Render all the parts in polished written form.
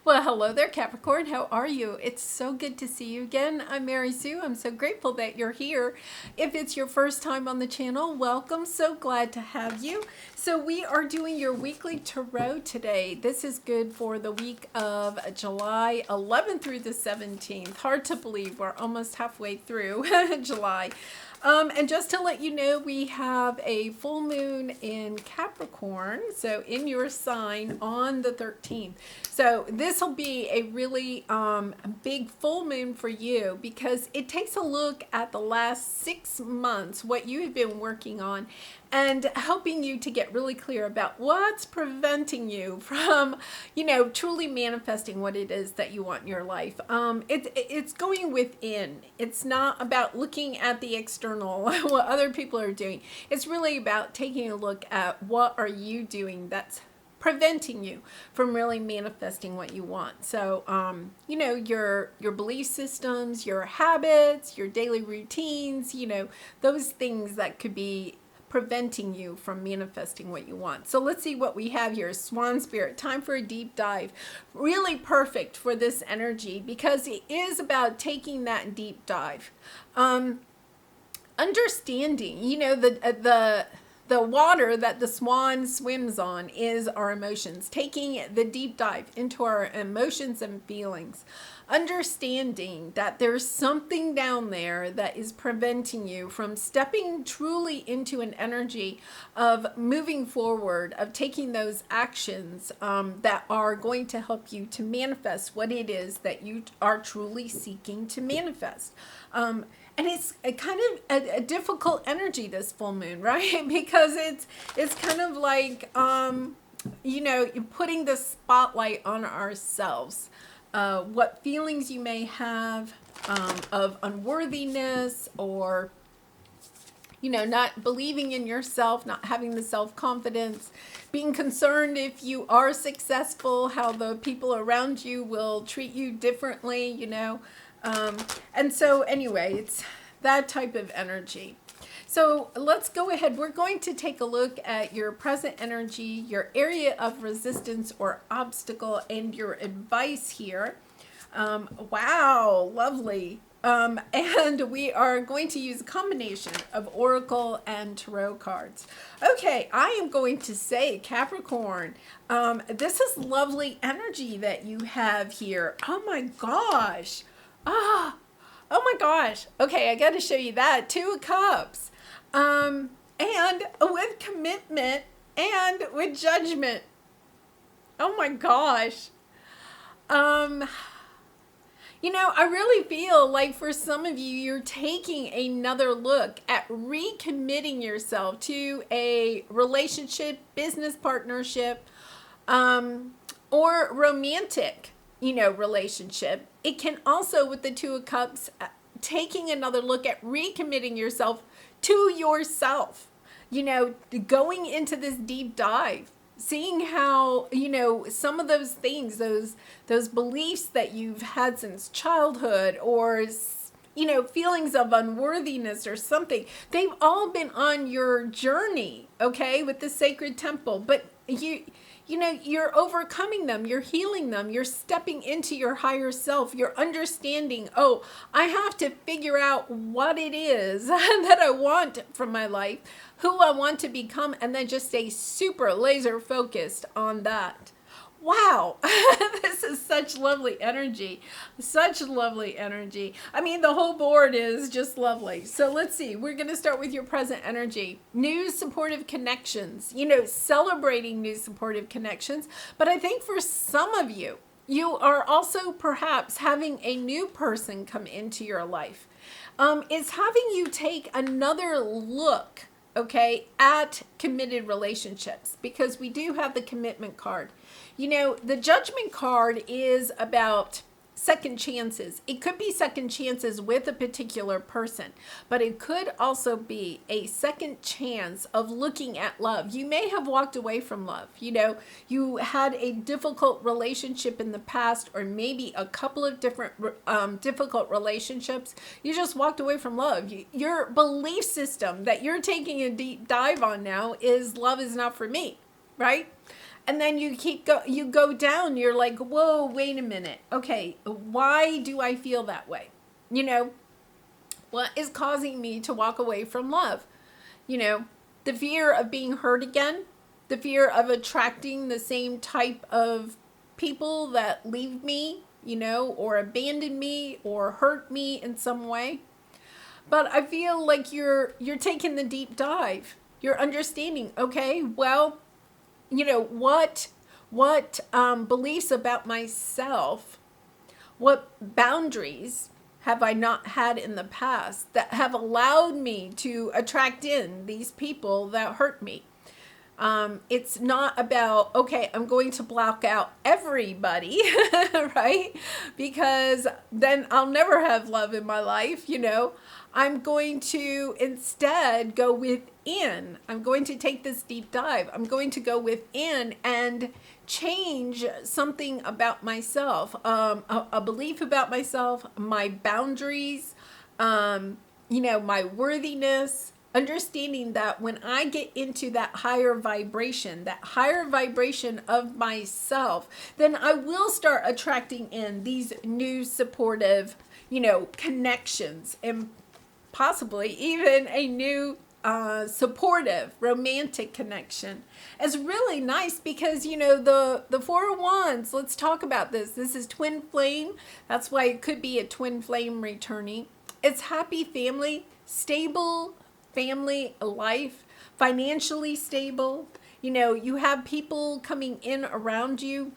Well, hello there, Capricorn. How are you? It's so good to see you again. I'm Mary Sue. I'm so grateful that you're here. If it's your first time on the channel, welcome. So glad to have you. So we are doing your weekly tarot today. This is good for the week of July 11th through the 17th. Hard to believe we're almost halfway through July. And just to let you know, we have a full moon in Capricorn, so in your sign on the 13th. So this will be a really big full moon for you because it takes a look at the last 6 months, what you have been working on, and helping you to get really clear about what's preventing you from, truly manifesting what it is that you want in your life. It's going within. It's not about looking at the external, what other people are doing. It's really about taking a look at what are you doing that's preventing you from really manifesting what you want. So, your belief systems, your habits, your daily routines, those things that could be preventing you from manifesting what you want. So let's see what we have here. Swan Spirit, time for a deep dive. Really perfect for this energy because it is about taking that deep dive. Understanding, the water that the swan swims on is our emotions, taking the deep dive into our emotions and feelings, understanding that there's something down there that is preventing you from stepping truly into an energy of moving forward, of taking those actions that are going to help you to manifest what it is that you are truly seeking to manifest. And it's a kind of a difficult energy, this full moon, right? Because it's kind of like, you're putting the spotlight on ourselves. What feelings you may have of unworthiness or, not believing in yourself, not having the self-confidence, being concerned if you are successful, how the people around you will treat you differently, and so anyway, it's that type of energy. So let's go ahead. We're going to take a look at your present energy, your area of resistance or obstacle, and your advice here. Wow, lovely. And we are going to use a combination of Oracle and Tarot cards. Okay, I am going to say, Capricorn, this is lovely energy that you have here. Oh my gosh. Oh my gosh. Okay, I got to show you that. 2 of Cups. And with commitment and with judgment. Oh my gosh. I really feel like for some of you, you're taking another look at recommitting yourself to a relationship, business partnership, or romantic, relationship. It can also, with the 2 of Cups, taking another look at recommitting yourself to yourself, going into this deep dive, seeing how, some of those things, those beliefs that you've had since childhood or, feelings of unworthiness or something, they've all been on your journey, okay, with the sacred temple, but you're overcoming them, you're healing them, you're stepping into your higher self, you're understanding, I have to figure out what it is that I want from my life, who I want to become, and then just stay super laser focused on that. Wow, this is such lovely energy. Such lovely energy. I mean, the whole board is just lovely. So let's see. We're going to start with your present energy. New supportive connections. Celebrating new supportive connections. But I think for some of you, you are also perhaps having a new person come into your life. It's having you take another look, okay, at committed relationships, because we do have the commitment card. The judgment card is about second chances. It could be second chances with a particular person, but it could also be a second chance of looking at love. You may have walked away from love. You had a difficult relationship in the past, or maybe a couple of different difficult relationships. You just walked away from love. Your belief system that you're taking a deep dive on now is love is not for me, right? And then you go down, you're like, whoa, wait a minute. Okay, why do I feel that way? What is causing me to walk away from love? The fear of being hurt again, the fear of attracting the same type of people that leave me, or abandon me or hurt me in some way. But I feel like you're taking the deep dive. You're understanding, okay, well, what beliefs about myself, what boundaries have I not had in the past that have allowed me to attract in these people that hurt me? It's not about, okay, I'm going to block out everybody, right? Because then I'll never have love in my life, I'm going to instead go within. I'm going to take this deep dive. I'm going to go within and change something about myself, a belief about myself, my boundaries, my worthiness. Understanding that when I get into that higher vibration of myself, then I will start attracting in these new supportive, connections, and possibly even a new supportive romantic connection. It's really nice because the Four of Wands, let's talk about this is twin flame. That's why it could be a twin flame returning. It's happy family, stable family life, financially stable. You have people coming in around you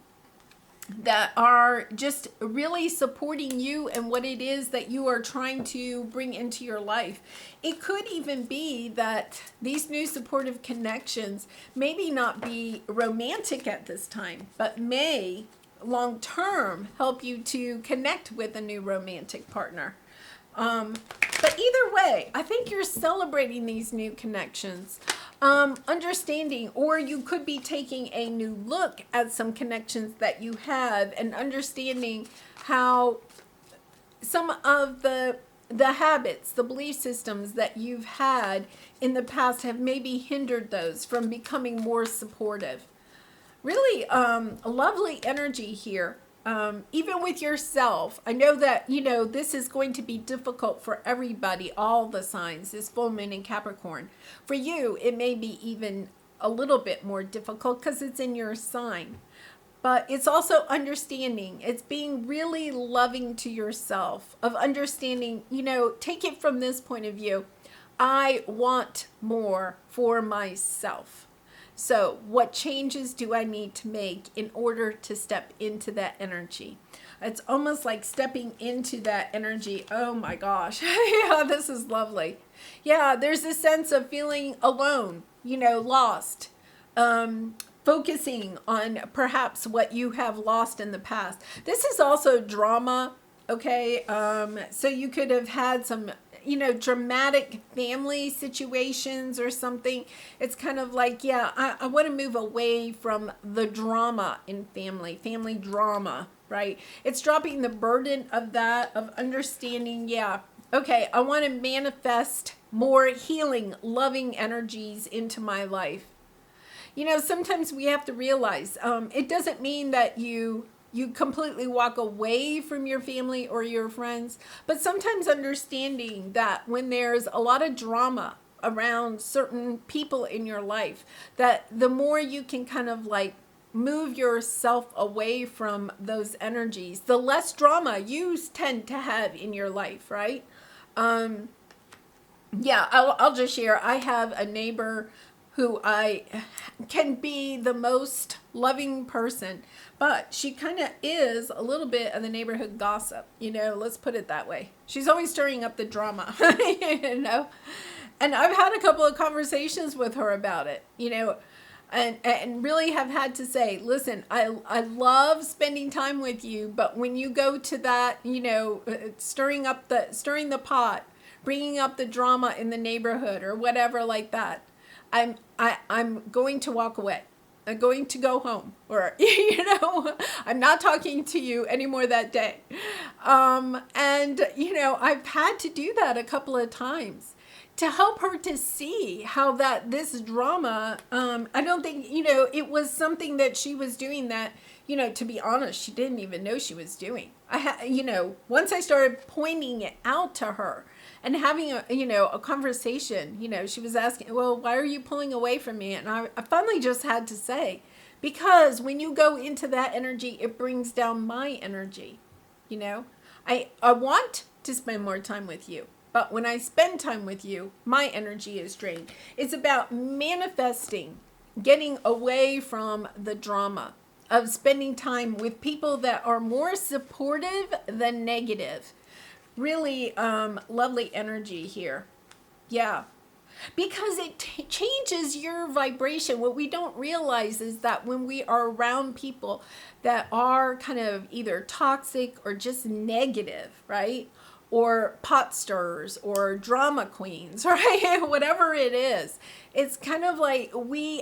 that are just really supporting you and what it is that you are trying to bring into your life. It could even be that these new supportive connections maybe not be romantic at this time, but may long term help you to connect with a new romantic partner. But either way, I think you're celebrating these new connections, understanding, or you could be taking a new look at some connections that you have and understanding how some of the habits, the belief systems that you've had in the past have maybe hindered those from becoming more supportive. Really a lovely energy here. Even with yourself, I know that, this is going to be difficult for everybody, all the signs, this full moon in Capricorn. For you, it may be even a little bit more difficult because it's in your sign. But it's also understanding, it's being really loving to yourself, of understanding, take it from this point of view. I want more for myself. So what changes do I need to make in order to step into that energy? It's almost like stepping into that energy. Oh my gosh. Yeah, this is lovely. Yeah, there's a sense of feeling alone, lost. Focusing on perhaps what you have lost in the past. This is also drama, okay? So you could have had some dramatic family situations or something. It's kind of like, I want to move away from the drama in family drama, right? It's dropping the burden of that, of understanding, okay, I want to manifest more healing, loving energies into my life. Sometimes we have to realize, it doesn't mean that you completely walk away from your family or your friends, but sometimes understanding that when there's a lot of drama around certain people in your life, that the more you can kind of like move yourself away from those energies, the less drama you tend to have in your life, right? I'll just share. I have a neighbor who I can be the most loving person, but she kind of is a little bit of the neighborhood gossip, let's put it that way. She's always stirring up the drama, and I've had a couple of conversations with her about it, and really have had to say, listen, I love spending time with you, but when you go to that, stirring the pot, bringing up the drama in the neighborhood or whatever like that, I'm going to walk away. I'm going to go home, or, I'm not talking to you anymore that day. And, I've had to do that a couple of times. to help her to see how that this drama, I don't think, it was something that she was doing that, to be honest, she didn't even know she was doing. Once I started pointing it out to her and having a conversation, she was asking, well, why are you pulling away from me? And I finally just had to say, because when you go into that energy, it brings down my energy. I want to spend more time with you. But when I spend time with you, my energy is drained. It's about manifesting, getting away from the drama of spending time with people that are more supportive than negative. Really lovely energy here. Yeah. Because it changes your vibration. What we don't realize is that when we are around people that are kind of either toxic or just negative, right? Or pot stirrers or drama queens, right? Whatever it is, it's kind of like we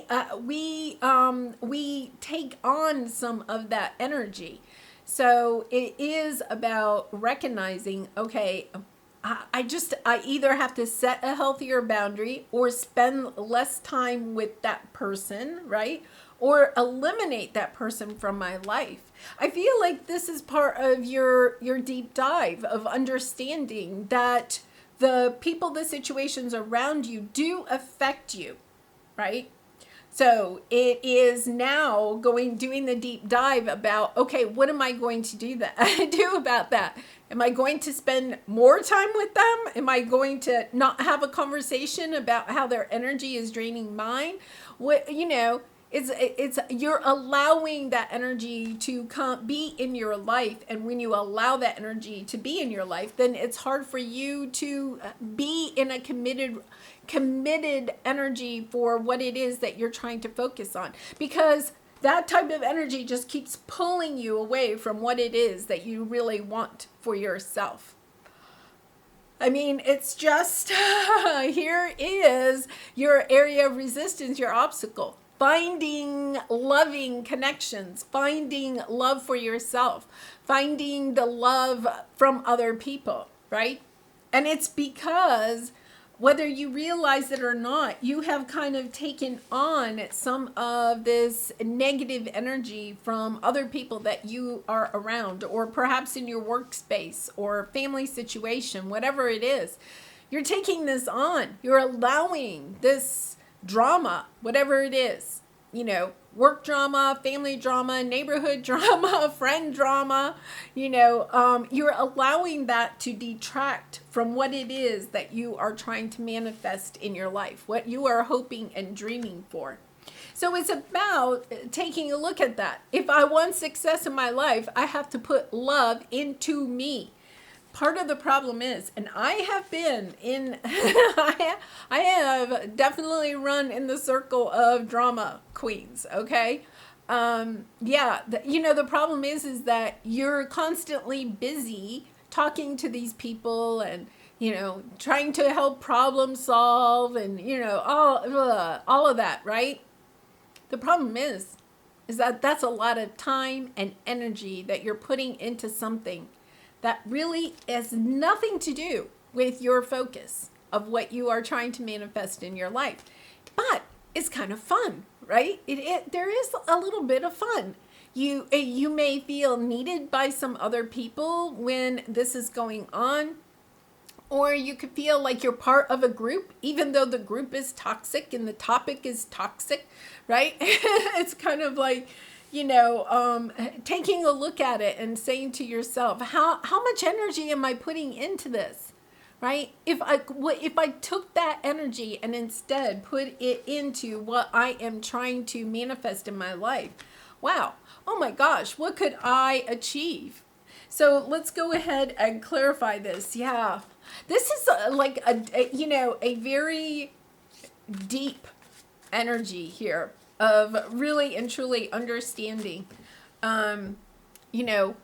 take on some of that energy. So it is about recognizing, okay, I either have to set a healthier boundary or spend less time with that person, right? Or eliminate that person from my life. I feel like this is part of your deep dive of understanding that the people, the situations around you do affect you, right? So it is now doing the deep dive about, okay, what am I going to do about that? Am I going to spend more time with them? Am I going to not have a conversation about how their energy is draining mine? It's you're allowing that energy to be in your life, and when you allow that energy to be in your life, then it's hard for you to be in a committed energy for what it is that you're trying to focus on, because that type of energy just keeps pulling you away from what it is that you really want for yourself. I mean, it's just here is your area of resistance, your obstacle. Finding loving connections, finding love for yourself, finding the love from other people, right? And it's because whether you realize it or not, you have kind of taken on some of this negative energy from other people that you are around, or perhaps in your workspace or family situation, whatever it is. You're taking this on. You're allowing this drama, whatever it is, work drama, family drama, neighborhood drama, friend drama, you're allowing that to detract from what it is that you are trying to manifest in your life, what you are hoping and dreaming for. So it's about taking a look at that. If I want success in my life, I have to put love into me. Part of the problem is, and I have been in, I have definitely run in the circle of drama queens, okay? The problem is that you're constantly busy talking to these people and, trying to help problem solve and, all of that, right? The problem is that that's a lot of time and energy that you're putting into something that really has nothing to do with your focus of what you are trying to manifest in your life. But it's kind of fun, right? There is a little bit of fun. You may feel needed by some other people when this is going on, or you could feel like you're part of a group, even though the group is toxic and the topic is toxic, right? It's kind of like, taking a look at it and saying to yourself, how much energy am I putting into this, right? If I took that energy and instead put it into what I am trying to manifest in my life, wow, oh my gosh, what could I achieve? So let's go ahead and clarify this. Yeah, this is like a very deep energy here of really and truly understanding.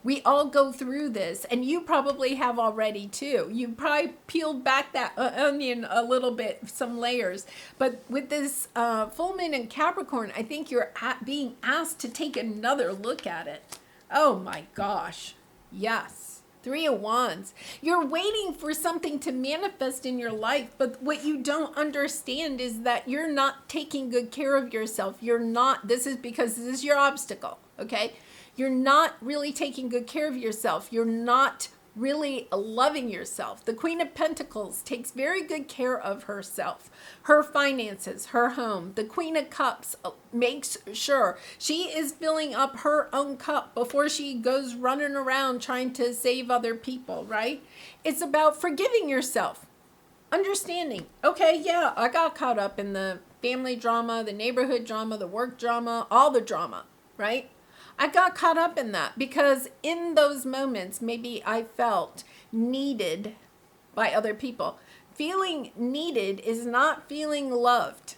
We all go through this, and you probably have already too. You probably peeled back that onion a little bit, some layers. But with this full moon in Capricorn, I think you're being asked to take another look at it. Oh my gosh. Yes. Three of Wands. You're waiting for something to manifest in your life, but what you don't understand is that you're not taking good care of yourself. You're not, this is because this is your obstacle, okay? You're not really taking good care of yourself. You're not really loving yourself. The Queen of Pentacles takes very good care of herself, her finances, her home. The Queen of Cups makes sure she is filling up her own cup before she goes running around trying to save other people, right? It's about forgiving yourself, understanding, okay, yeah, I got caught up in the family drama, the neighborhood drama, the work drama, all the drama, right? I got caught up in that because in those moments, maybe I felt needed by other people. Feeling needed is not feeling loved.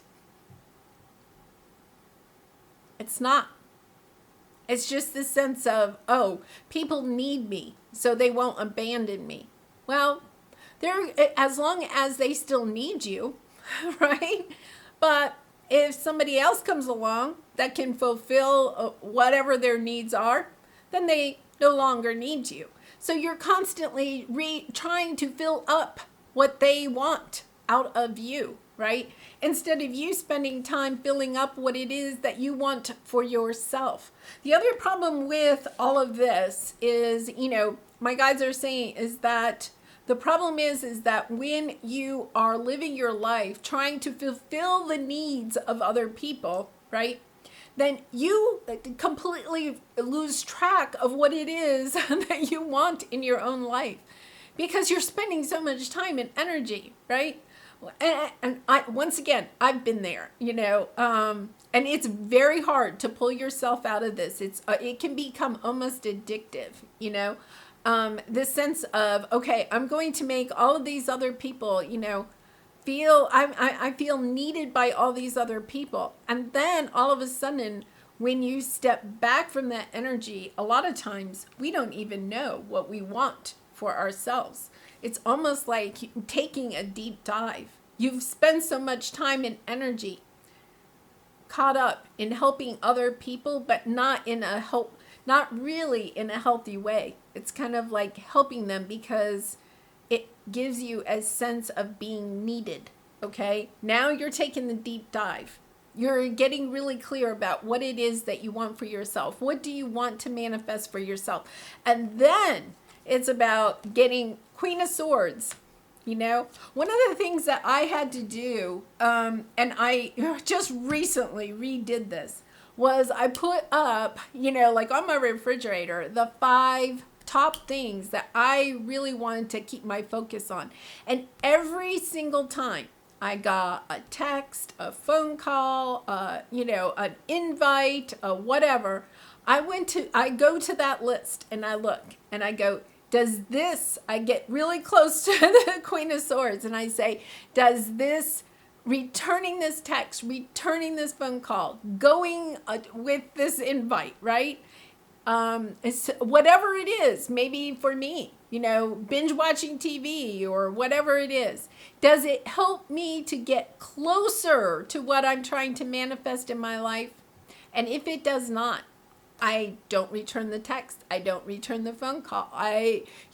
It's not. It's just the sense of, oh, people need me, so they won't abandon me. Well, they're, as long as they still need you, right? But if somebody else comes along that can fulfill whatever their needs are, then they no longer need you. So you're constantly trying to fill up what they want out of you, right? Instead of you spending time filling up what it is that you want for yourself. The other problem with all of this is, you know, my guides are saying is that the problem is that when you are living your life trying to fulfill the needs of other people, right, then you completely lose track of what it is that you want in your own life because you're spending so much time and energy, right? And once again, I've been there, you know, and it's very hard to pull yourself out of this. It can become almost addictive, you know. This sense of, okay, I'm going to make all of these other people, you know, I feel needed by all these other people. And then all of a sudden, when you step back from that energy, a lot of times we don't even know what we want for ourselves. It's almost like taking a deep dive. You've spent so much time and energy caught up in helping other people, but not really in a healthy way. It's kind of like helping them because it gives you a sense of being needed, okay? Now you're taking the deep dive. You're getting really clear about what it is that you want for yourself. What do you want to manifest for yourself? And then it's about getting Queen of Swords. You know, one of the things that I had to do, and I just recently redid this, was I put up, you know, like on my refrigerator, the 5 top things that I really wanted to keep my focus on. And every single time I got a text, a phone call, you know, an invite, whatever, I go to that list and I look and I go, I get really close to the Queen of Swords and I say, does this, returning this text, returning this phone call, going with this invite, right? It's whatever it is, maybe for me, you know, binge watching TV or whatever it is. Does it help me to get closer to what I'm trying to manifest in my life? And if it does not, I don't return the text. I don't return the phone call.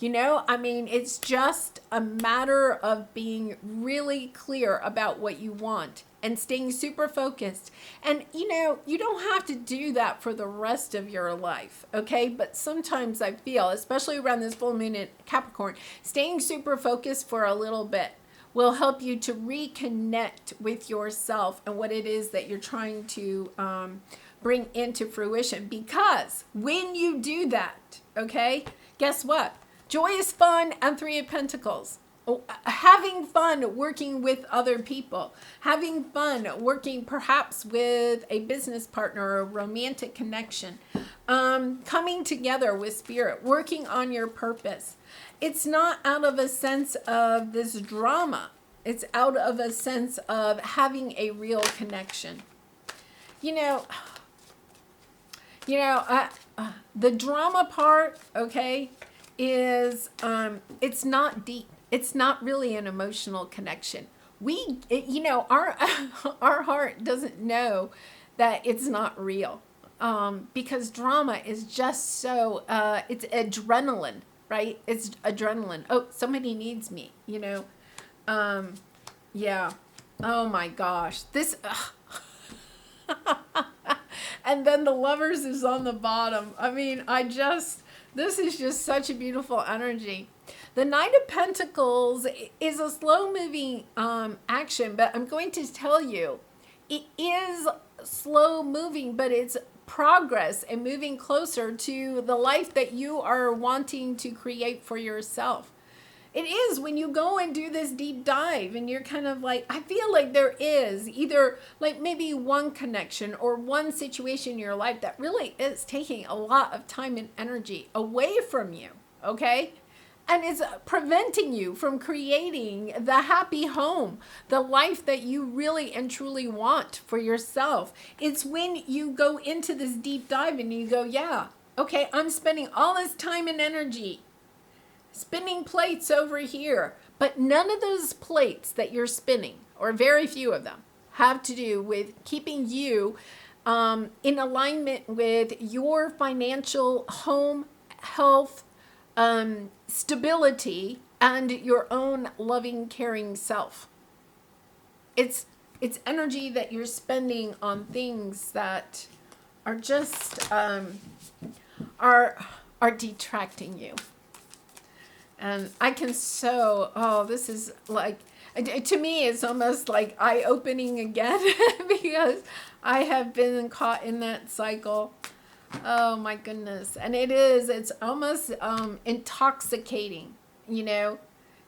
It's just a matter of being really clear about what you want and staying super focused. And, you know, you don't have to do that for the rest of your life, okay? But sometimes I feel, especially around this full moon in Capricorn, staying super focused for a little bit will help you to reconnect with yourself and what it is that you're trying to bring into fruition. Because when you do that, okay, guess what? Joy is fun and 3 of Pentacles. Having fun working with other people, having fun working perhaps with a business partner or a romantic connection, coming together with spirit, working on your purpose. It's not out of a sense of this drama. It's out of a sense of having a real connection. The drama part, okay, is it's not deep. It's not really an emotional connection. Our heart doesn't know that it's not real, because drama is just so, it's adrenaline, right? It's adrenaline. Oh, somebody needs me, you know? Yeah. Oh my gosh. This, and then the Lovers is on the bottom. I mean, this is just such a beautiful energy. The Knight of Pentacles is a slow moving action, but I'm going to tell you, it is slow moving, but it's progress and moving closer to the life that you are wanting to create for yourself. It is when you go and do this deep dive and you're kind of like, I feel like there is either like maybe one connection or one situation in your life that really is taking a lot of time and energy away from you, okay? And it's preventing you from creating the happy home, the life that you really and truly want for yourself. It's when you go into this deep dive and you go, yeah, okay, I'm spending all this time and energy spinning plates over here, but none of those plates that you're spinning, or very few of them, have to do with keeping you in alignment with your financial home, health, stability, and your own loving, caring self. It's energy that you're spending on things that are just are detracting you. And I can this is like, to me, it's almost like eye-opening again because I have been caught in that cycle. Oh my goodness. And it's almost intoxicating, you know.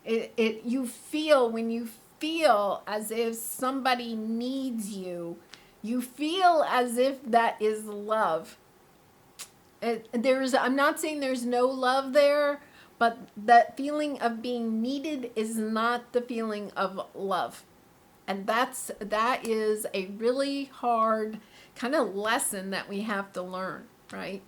You feel, when you feel as if somebody needs you, you feel as if that is love. I'm not saying there's no love there, but that feeling of being needed is not the feeling of love. And that is a really hard kind of lesson that we have to learn, right?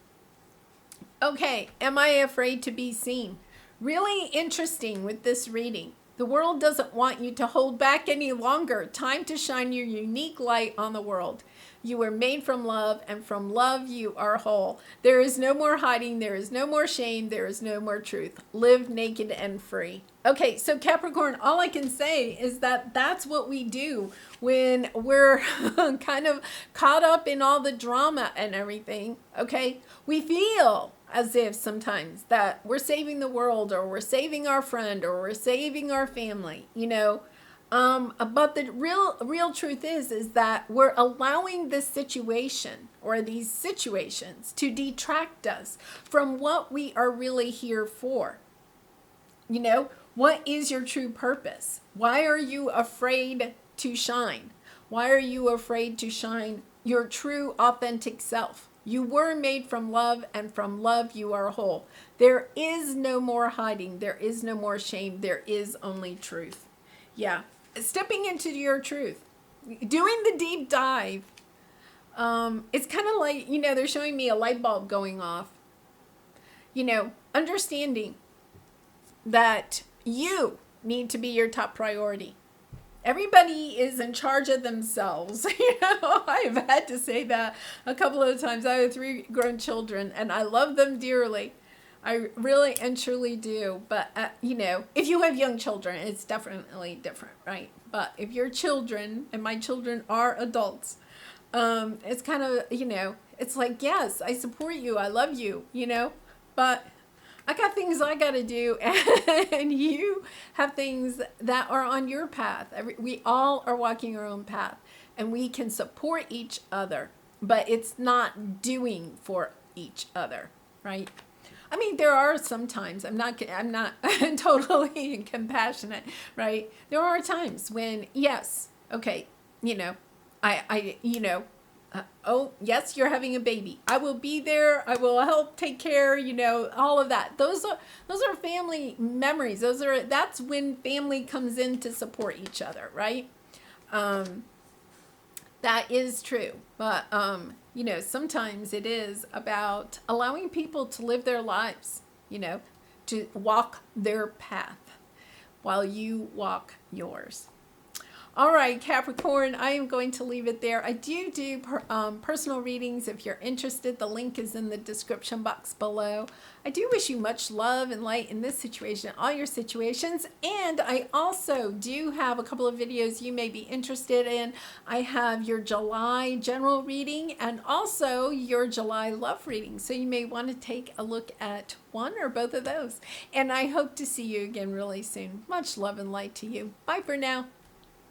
Okay, am I afraid to be seen? Really interesting with this reading. The world doesn't want you to hold back any longer. Time to shine your unique light on the world. You were made from love, and from love you are whole. There is no more hiding. There is no more shame. There is no more truth. Live naked and free. Okay, so Capricorn, all I can say is that that's what we do when we're kind of caught up in all the drama and everything, okay? We feel as if sometimes that we're saving the world, or we're saving our friend, or we're saving our family, you know? But the real truth is that we're allowing this situation or these situations to detract us from what we are really here for. You know, what is your true purpose? Why are you afraid to shine? Why are you afraid to shine your true, authentic self? You were made from love, and from love you are whole. There is no more hiding. There is no more shame. There is only truth. Yeah. Stepping into your truth, doing the deep dive. It's kind of like, you know, they're showing me a light bulb going off. You know, understanding that you need to be your top priority. Everybody is in charge of themselves. You know, I've had to say that a couple of times. I have 3 grown children, and I love them dearly. I really and truly do. But, you know, if you have young children, it's definitely different, right? But if your children, and my children are adults, it's kind of, you know, it's like, yes, I support you. I love you, you know, but I got things I got to do, and you have things that are on your path. We all are walking our own path, and we can support each other, but it's not doing for each other, right? I mean, there are some times, I'm not totally compassionate, right? There are times when, yes, okay, you know, oh, yes, you're having a baby. I will be there. I will help take care, you know, all of that. Those are family memories. That's when family comes in to support each other, right? That is true. But, you know, sometimes it is about allowing people to live their lives, you know, to walk their path while you walk yours. All right, Capricorn, I am going to leave it there. I do personal readings if you're interested. The link is in the description box below. I do wish you much love and light in this situation, all your situations. And I also do have a couple of videos you may be interested in. I have your July general reading and also your July love reading. So you may want to take a look at one or both of those. And I hope to see you again really soon. Much love and light to you. Bye for now.